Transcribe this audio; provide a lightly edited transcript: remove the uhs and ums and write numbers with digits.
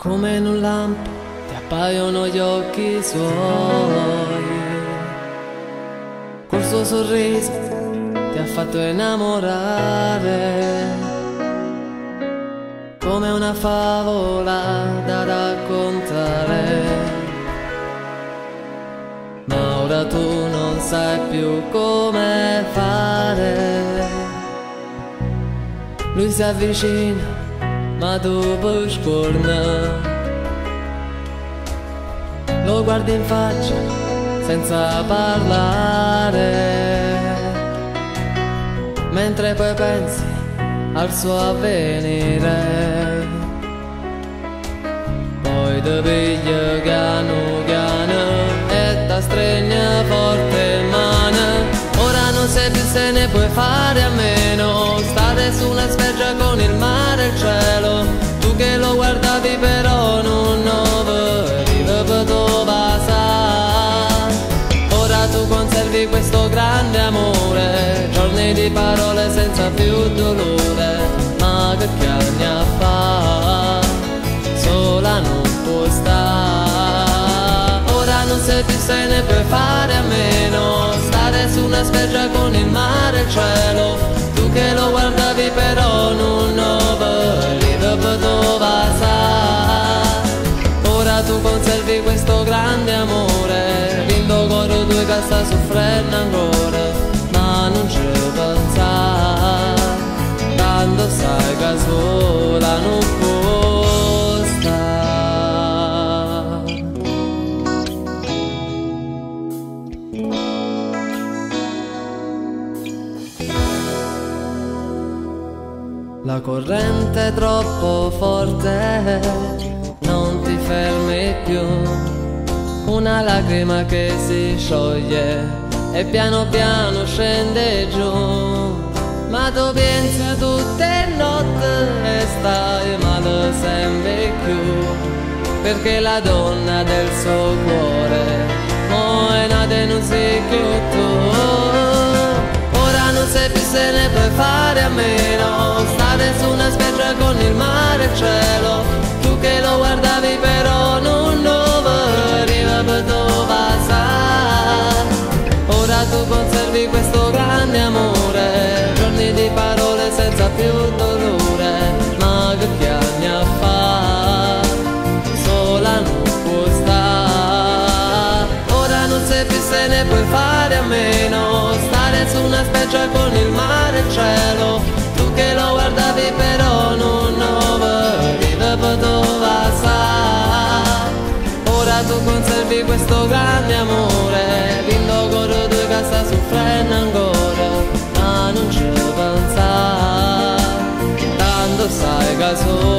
come in un lampo ti appaiono gli occhi suoi, col suo sorriso ti ha fatto innamorare, come una favola da raccontare. Ma ora tu non sai più come fare. Lui si avvicina, ma tu puoi scornare. Lo guardi in faccia senza parlare, mentre poi pensi al suo avvenire. Poi ti piglia piano piano e ti stringe forte in mano. Ora non sai più se ne puoi fare a meno, stare su una spiaggia con il mare e il cielo. Tu che lo guardavi però non lo vedivi per tuo passare. Ora tu conservi questo grande amore, giorni di parole senza più dolore. Ma che anni a fa, sola non può stare. Ora non sai più se ne puoi fare a meno, stare su una spiaggia con il mare e il cielo. Tu che lo guardavi però non lo vedivi per tuo passare. Ora tu conservi questo grande amore, lindo coro due che sta soffrendo ancora. Ma non ci pensare, tanto sai che sola non può stare. La corrente è troppo forte, non ti fermi più. Una lacrima che si scioglie e piano piano scende giù. Ma tu pensi a tutte le notti e stai male sempre più, perché la donna del suo cuore mo è nata e non sei più tu. Ora non sai più se ne puoi fare a meno, stare su una spiaggia con il mare e il cielo. Tu che lo guardavi però non lo vedivi per tuo passare. Ora tu conservi questo grande amore, giorni di parole senza più dolore. Ma che anni a fa, sola non può stare. Ora non sai più se ne puoi fare a meno, stare su una spiaggia con il mare e il cielo. Tu che lo guardavi però non lo vedivi per tuo passare. Ora tu conservi questo grande amore, lindo coro due che sta soffrendo ancora. Ma non ci pensare, tanto sai che sola